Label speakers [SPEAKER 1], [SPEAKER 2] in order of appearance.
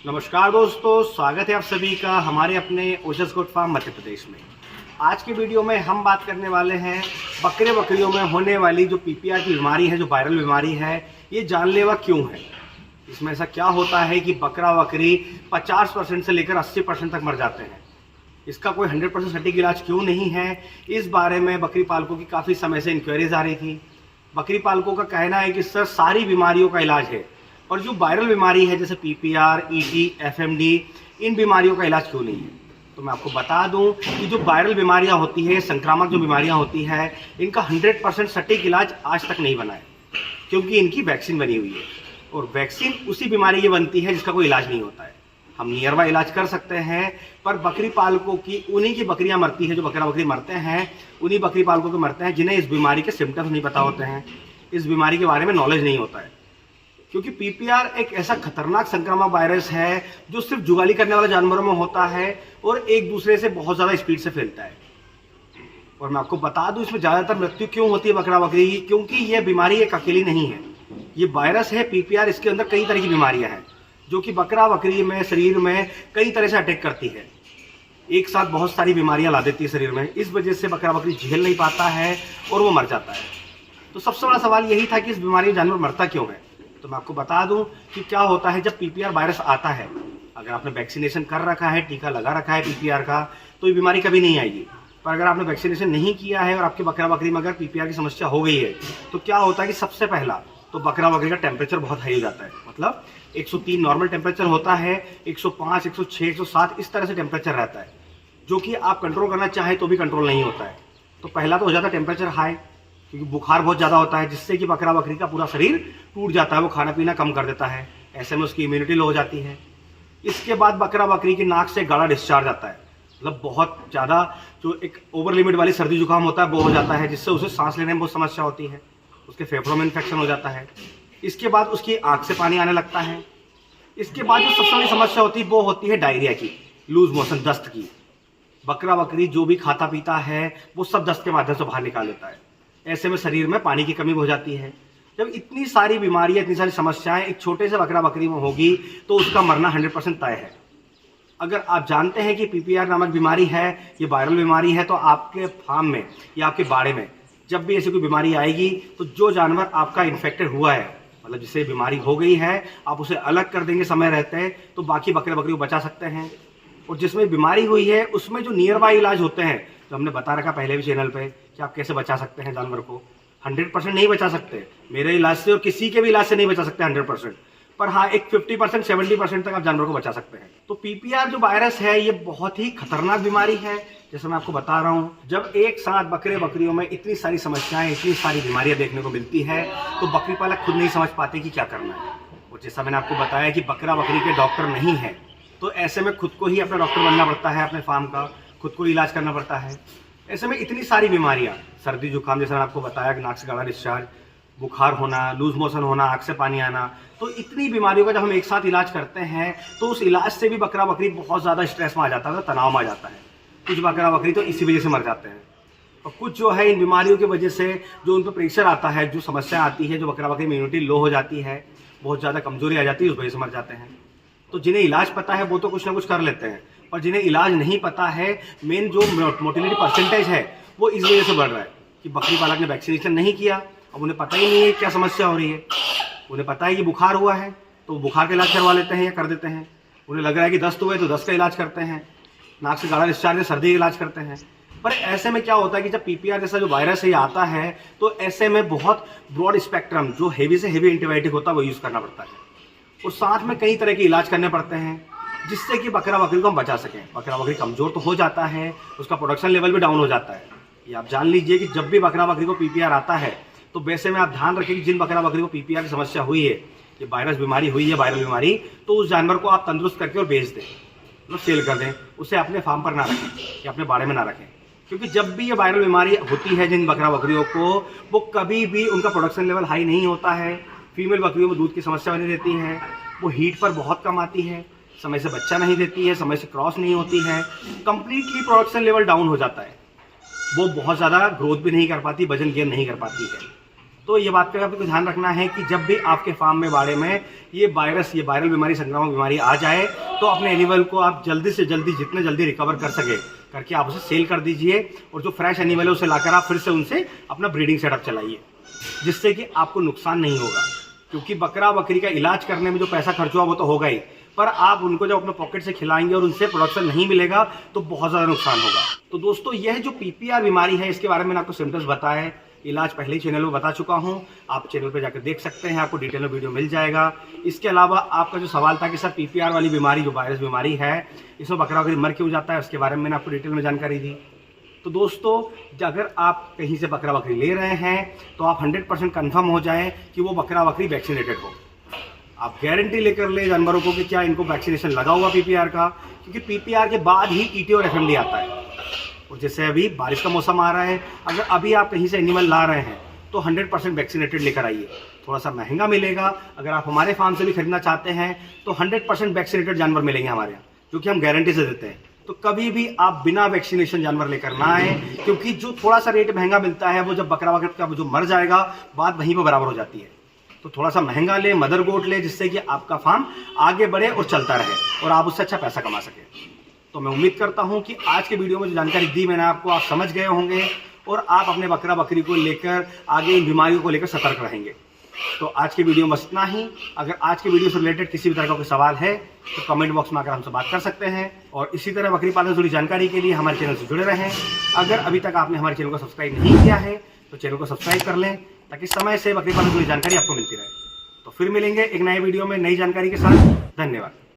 [SPEAKER 1] नमस्कार दोस्तों, स्वागत है आप सभी का हमारे अपने ओजस गोट फार्म मध्य प्रदेश में। आज की वीडियो में हम बात करने वाले हैं बकरे बकरियों में होने वाली जो पीपीआर की बीमारी है, जो वायरल बीमारी है, ये जानलेवा क्यों है। इसमें ऐसा क्या होता है कि बकरा बकरी 50% से लेकर 80% तक मर जाते हैं। इसका कोई 100% सटीक इलाज क्यों नहीं है, इस बारे में बकरी पालकों की काफ़ी समय से इंक्वायरीज आ रही थी। बकरी पालकों का कहना है कि सर सारी बीमारियों का इलाज है, और जो वायरल बीमारी है जैसे पीपीआर, ईटी, एफएमडी, इन बीमारियों का इलाज क्यों नहीं है। तो मैं आपको बता दूं कि जो वायरल बीमारियां होती है, संक्रामक जो बीमारियां होती है, इनका 100% सटीक इलाज आज तक नहीं बना है, क्योंकि इनकी वैक्सीन बनी हुई है। और वैक्सीन उसी बीमारी की बनती है जिसका कोई इलाज नहीं होता है। हम नियर बाय इलाज कर सकते हैं, पर बकरी पालकों की उन्हीं की बकरियां मरती है, जो बकरा बकरी मरते हैं उन्हीं बकरी पालकों के मरते हैं जिन्हें इस बीमारी के सिम्टम्स नहीं पता होते हैं, इस बीमारी के बारे में नॉलेज नहीं होता है। क्योंकि पीपीआर एक ऐसा खतरनाक संक्रामक वायरस है जो सिर्फ जुगाली करने वाले जानवरों में होता है और एक दूसरे से बहुत ज़्यादा स्पीड से फैलता है। और मैं आपको बता दूं इसमें ज़्यादातर मृत्यु क्यों होती है बकरा बकरी की, क्योंकि ये बीमारी एक अकेली नहीं है। ये वायरस है पीपीआर, इसके अंदर कई तरह की बीमारियां हैं जो कि बकरा बकरी में शरीर में कई तरह से अटैक करती है। एक साथ बहुत सारी बीमारियां ला देती है शरीर में। इस वजह से बकरा बकरी झेल नहीं पाता है और वो मर जाता है। तो सबसे बड़ा सवाल यही था कि इस बीमारी में जानवर मरता क्यों है। तो मैं आपको बता दूं कि क्या होता है जब पीपीआर वायरस आता है। अगर आपने वैक्सीनेशन कर रखा है, टीका लगा रखा है पीपीआर का, तो ये बीमारी कभी नहीं आएगी। पर अगर आपने वैक्सीनेशन नहीं किया है और आपके बकरा बकरी में अगर पीपीआर की समस्या हो गई है, तो क्या होता है कि सबसे पहला तो बकरा बकरी का टेम्परेचर बहुत हाई हो जाता है। मतलब 103 नॉर्मल टेम्परेचर होता है, 105, 106, 107 इस तरह से टेम्परेचर रहता है, जो कि आप कंट्रोल करना चाहें तो भी कंट्रोल नहीं होता है। तो पहला तो हो जाता है टेम्परेचर हाई, क्योंकि बुखार बहुत ज़्यादा होता है, जिससे कि बकरा बकरी का पूरा शरीर टूट जाता है, वो खाना पीना कम कर देता है, ऐसे में उसकी इम्यूनिटी लो हो जाती है। इसके बाद बकरा बकरी की नाक से गाढ़ा डिस्चार्ज आता है, मतलब बहुत ज़्यादा जो एक ओवर लिमिट वाली सर्दी जुकाम होता है वो हो जाता है, जिससे उसे सांस लेने में बहुत समस्या होती है, उसके फेफड़ों में इन्फेक्शन हो जाता है। इसके बाद उसकी आँख से पानी आने लगता है। इसके बाद जो सबसे बड़ी समस्या होती है वो होती है डायरिया की, लूज मोशन, दस्त की। बकरा बकरी जो भी खाता पीता है वो सब दस्त के माध्यम से बाहर निकाल लेता है। ऐसे में शरीर में पानी की कमी हो जाती है। जब इतनी सारी बीमारियां, इतनी सारी समस्याएं एक छोटे से बकरा बकरी में होगी, तो उसका मरना 100% तय है। अगर आप जानते हैं कि पीपीआर नामक बीमारी है, ये वायरल बीमारी है, तो आपके फार्म में या आपके बाड़े में जब भी ऐसी कोई बीमारी आएगी, तो जो जानवर आपका इन्फेक्टेड हुआ है, मतलब जिसे बीमारी हो गई है, आप उसे अलग कर देंगे समय रहते, तो बाकी बकरे बकरी को बचा सकते हैं। और जिसमें बीमारी हुई है उसमें जो नियर बाय इलाज होते हैं, तो हमने बता रखा पहले भी चैनल पे कि आप कैसे बचा सकते हैं जानवर को। 100% नहीं बचा सकते, मेरे इलाज से और किसी के भी इलाज से नहीं बचा सकते 100%, पर हाँ एक 50%, 70% तक आप जानवर को बचा सकते हैं। तो पीपीआर जो वायरस है ये बहुत ही खतरनाक बीमारी है, जैसे मैं आपको बता रहा हूँ। जब एक साथ बकरे बकरियों में इतनी सारी समस्याएं, इतनी सारी बीमारियां देखने को मिलती है, तो बकरी पालक खुद नहीं समझ पाते कि क्या करना है। और जैसा मैंने आपको बताया कि बकरा बकरी के डॉक्टर नहीं है, तो ऐसे में खुद को ही अपना डॉक्टर बनना पड़ता है, अपने फार्म का खुद को इलाज करना पड़ता है। ऐसे में इतनी सारी बीमारियां, सर्दी जुकाम जैसे मैंने आपको बताया कि नाक से गाढ़ा डिस्चार्ज, बुखार होना, लूज मोशन होना, आँख से पानी आना, तो इतनी बीमारियों का जब हम एक साथ इलाज करते हैं, तो उस इलाज से भी बकरा बकरी बहुत ज़्यादा स्ट्रेस में आ जाता है, तनाव में आ जाता है। कुछ बकरा बकरी तो इसी वजह से मर जाते हैं, और कुछ जो है इन बीमारियों की वजह से जो उन पर प्रेशर आता है, जो समस्या आती है, जो बकरा बकरी में इम्यूनिटी लो हो जाती है, बहुत ज़्यादा कमजोरी आ जाती है, उस वजह से मर जाते हैं। तो जिन्हें इलाज पता है वो तो कुछ ना कुछ कर लेते हैं, और जिन्हें इलाज नहीं पता है, मेन जो मोर्टेलिटी परसेंटेज है वो इस वजह से बढ़ रहा है कि बकरी पालक ने वैक्सीनेशन नहीं किया। अब उन्हें पता ही नहीं है क्या समस्या हो रही है। उन्हें पता है कि बुखार हुआ है तो बुखार का इलाज करवा लेते हैं या कर देते हैं। उन्हें लग रहा है कि दस्त हुआ है तो दस्त का इलाज करते हैं, नाक से गाढ़ा डिस्चार्ज है सर्दी का इलाज करते हैं। पर ऐसे में क्या होता है कि जब पीपीआर जैसा जो वायरस है आता है, तो ऐसे में बहुत ब्रॉड स्पेक्ट्रम जो हेवी से हेवी एंटीबायोटिक होता है वो यूज़ करना पड़ता है, और साथ में कई तरह के इलाज करने पड़ते हैं, जिससे कि बकरा बकरी को हम बचा सकें। बकरा बकरी कमज़ोर तो हो जाता है, उसका प्रोडक्शन लेवल भी डाउन हो जाता है। ये आप जान लीजिए कि जब भी बकरा बकरी को पीपीआर आता है, तो वैसे में आप ध्यान रखें कि जिन बकरा बकरी को पीपीआर की समस्या हुई है, ये वायरस बीमारी हुई है, वायरल बीमारी, तो उस जानवर को आप तंदुरुस्त करके और बेच दें, मतलब सेल कर दें, उसे अपने फार्म पर ना रखें या अपने बाड़े में ना रखें। क्योंकि जब भी ये वायरल बीमारी होती है जिन बकरा बकरियों को, वो कभी भी उनका प्रोडक्शन लेवल हाई नहीं होता है। फीमेल बकरियों में दूध की समस्या बनी रहती है, वो हीट पर बहुत कम आती है, समय से बच्चा नहीं देती है, समय से क्रॉस नहीं होती है, कंप्लीटली प्रोडक्शन लेवल डाउन हो जाता है, वो बहुत ज़्यादा ग्रोथ भी नहीं कर पाती, वजन गेन नहीं कर पाती है। तो ये बात का आपको ध्यान रखना है कि जब भी आपके फार्म में बाड़े में ये वायरल बीमारी, संक्रामक बीमारी आ जाए तो अपने एनिमल को आप जल्दी से जल्दी, जितने जल्दी रिकवर कर सके करके आप उसे सेल कर दीजिए, और जो फ्रेश एनिमल है उसे लाकर आप फिर से उनसे अपना ब्रीडिंग सेटअप चलाइए, जिससे कि आपको नुकसान नहीं होगा। क्योंकि बकरा बकरी का इलाज करने में जो पैसा खर्च हुआ वो तो होगा ही, पर आप उनको जब अपने पॉकेट से खिलाएंगे और उनसे प्रोडक्शन नहीं मिलेगा तो बहुत ज़्यादा नुकसान होगा। तो दोस्तों, यह जो PPR बीमारी है इसके बारे में मैंने आपको सिम्टम्स बताए, इलाज पहले ही चैनल में बता चुका हूं, आप चैनल पर जाकर देख सकते हैं, आपको डिटेल में वीडियो मिल जाएगा। इसके अलावा आपका जो सवाल था कि सर PPR वाली बीमारी जो वायरस बीमारी है इसमें बकरा बकरी मर क्यों जाता है, उसके बारे में मैंने आपको डिटेल में जानकारी दी। तो दोस्तों, अगर आप कहीं से बकरा बकरी ले रहे हैं तो आप 100% कन्फर्म हो जाएं कि वो बकरा बकरी वैक्सीनेटेड हो। आप गारंटी लेकर ले जानवरों को कि क्या इनको वैक्सीनेशन लगा हुआ PPR का, क्योंकि PPR के बाद ही ET और FMD आता है। और जैसे अभी बारिश का मौसम आ रहा है, अगर अभी आप कहीं से एनिमल ला रहे हैं तो 100% वैक्सीनेटेड लेकर आइए। थोड़ा सा महंगा मिलेगा, अगर आप हमारे फार्म से भी खरीदना चाहते हैं तो 100% वैक्सीनेटेड जानवर मिलेंगे हमारे यहाँ, जो कि हम गारंटी से देते हैं। तो कभी भी आप बिना वैक्सीनेशन जानवर लेकर ना आए, क्योंकि जो थोड़ा सा रेट महंगा मिलता है वो जब बकरा बकरा का जो मर जाएगा बात वहीं पर बराबर हो जाती है। तो थोड़ा सा महंगा ले, मदर गोट ले, जिससे कि आपका फार्म आगे बढ़े और चलता रहे और आप उससे अच्छा पैसा कमा सके। तो मैं उम्मीद करता हूं कि आज के वीडियो में जो जानकारी दी मैंने आपको, आप समझ गए होंगे और आप अपने बकरा बकरी को लेकर आगे इन बीमारियों को लेकर सतर्क रहेंगे। तो आज की वीडियो में बस इतना ही। अगर आज की वीडियो से रिलेटेड किसी भी तरह का कोई सवाल है तो कमेंट बॉक्स में आकर हमसे बात कर सकते हैं, और इसी तरह बकरी पालन से जुड़ी जानकारी के लिए हमारे चैनल से जुड़े रहें। अगर अभी तक आपने हमारे चैनल को सब्सक्राइब नहीं किया है तो चैनल को सब्सक्राइब कर लें, ताकि समय से बकरी पालन से जुड़ी जानकारी आपको मिलती रहे। तो फिर मिलेंगे एक नए वीडियो में नई जानकारी के साथ। धन्यवाद।